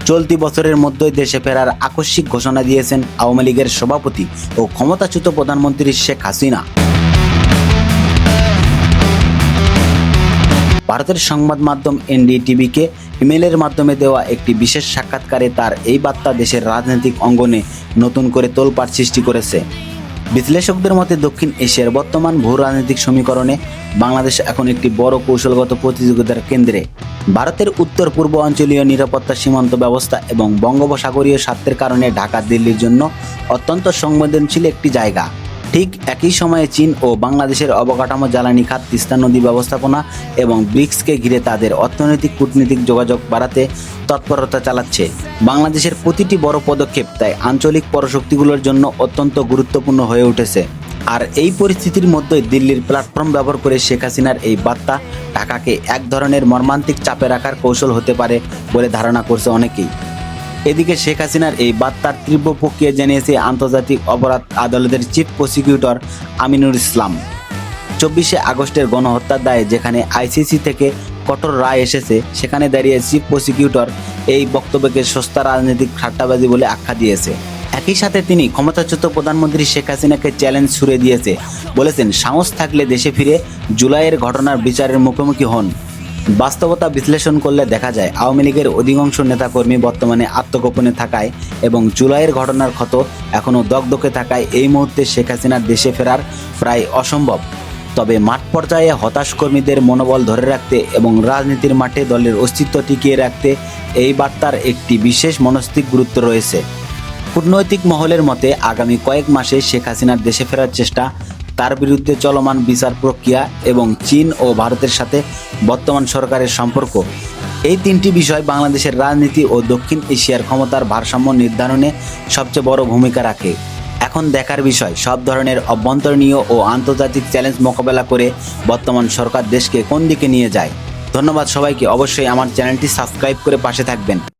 চলতি বছরের মধ্যেই দেশে ফেরার আকস্মিক ঘোষণা দিয়েছেন আওয়ামী লীগের সভাপতি ও ক্ষমতাচ্যুত প্রধানমন্ত্রী শেখ হাসিনা। ভারতের সংবাদ মাধ্যম এনডিটিভিকে ইমেইলের মাধ্যমে দেওয়া একটি বিশেষ সাক্ষাৎকারে তার এই বার্তা দেশের রাজনৈতিক অঙ্গনে নতুন করে তোলপাড় সৃষ্টি করেছে। বিশ্লেষকদের মতে দক্ষিণ এশিয়ার বর্তমান ভূ রাজনৈতিক সমীকরণে বাংলাদেশ এখন একটি বড় কৌশলগত প্রতিযোগিতার কেন্দ্রে। ভারতের উত্তর পূর্ব অঞ্চলীয় নিরাপত্তা সীমান্ত ব্যবস্থা এবং বঙ্গোপসাগরীয় স্বার্থের কারণে ঢাকা দিল্লির জন্য অত্যন্ত সংবেদনশীল একটি জায়গা। ঠিক একই সময়ে চীন ও বাংলাদেশের অবকাঠামো, জ্বালানি খাত, তিস্তা নদী ব্যবস্থাপনা এবং ব্রিক্সকে ঘিরে তাদের অর্থনৈতিক কূটনৈতিক যোগাযোগ বাড়াতে তৎপরতা চালাচ্ছে। বাংলাদেশের প্রতিটি বড় পদক্ষেপ তাই আঞ্চলিক পরাশক্তিগুলোর জন্য অত্যন্ত গুরুত্বপূর্ণ হয়ে উঠেছে। আর এই পরিস্থিতির মধ্যে দিল্লির প্ল্যাটফর্ম ব্যবহার করে শেখ হাসিনার এই বার্তা ঢাকাকে এক ধরনের মর্মান্তিক চাপে রাখার কৌশল হতে পারে বলে ধারণা করছে অনেকেই। এদিকে শেখ হাসিনার এই বার্তার তীব্র প্রক্রিয়া জানিয়েছে আন্তর্জাতিক অপরাধ আদালতের চিফ প্রসিকিউটর আমিনুল ইসলাম। 24শে আগস্টের গণহত্যার দায়ে যেখানে আইসিসি থেকে কঠোর রায় এসেছে, সেখানে দাঁড়িয়ে চিফ প্রসিকিউটর এই বক্তব্যকে সস্তা রাজনৈতিক ঠাট্টাবাজি বলে আখ্যা দিয়েছে। একই সাথে তিনি ক্ষমতাচ্যুত প্রধানমন্ত্রী শেখ হাসিনাকে চ্যালেঞ্জ ছুড়ে দিয়েছে, বলেছেন সাহস থাকলে দেশে ফিরে জুলাইয়ের ঘটনার বিচারের মুখোমুখি হন। বাস্তবতা বিশ্লেষণ করলে দেখা যায় আওয়ামী লীগের অধিকাংশ নেতাকর্মী বর্তমানে আত্মগোপনে থাকায় এবং জুলাইয়ের ঘটনার ক্ষত এখনও দগদগে থাকায় এই মুহূর্তে শেখ হাসিনার দেশে ফেরার প্রায় অসম্ভব। তবে মাঠ পর্যায়ে হতাশ কর্মীদের মনোবল ধরে রাখতে এবং রাজনীতির মাঠে দলের অস্তিত্ব টিকিয়ে রাখতে এই বার্তার একটি বিশেষ মনস্তিক গুরুত্ব রয়েছে। কূটনৈতিক মহলের মতে আগামী কয়েক মাসে শেখ হাসিনার দেশে ফেরার চেষ্টা, তার বিরুদ্ধে চলমান বিচার প্রক্রিয়া এবং চীন ও ভারতের সাথে বর্তমান সরকারের সম্পর্ক, এই তিনটি বিষয় বাংলাদেশের রাজনীতি ও দক্ষিণ এশিয়ার ক্ষমতার ভারসাম্য নির্ধারণে সবচেয়ে বড় ভূমিকা রাখে। এখন দেখার বিষয় সব ধরনের অভ্যন্তরীণ ও আন্তর্জাতিক চ্যালেঞ্জ মোকাবেলা করে বর্তমান সরকার দেশকে কোন দিকে নিয়ে যায়। ধন্যবাদ সবাইকে। অবশ্যই আমার চ্যানেলটি সাবস্ক্রাইব করে পাশে থাকবেন।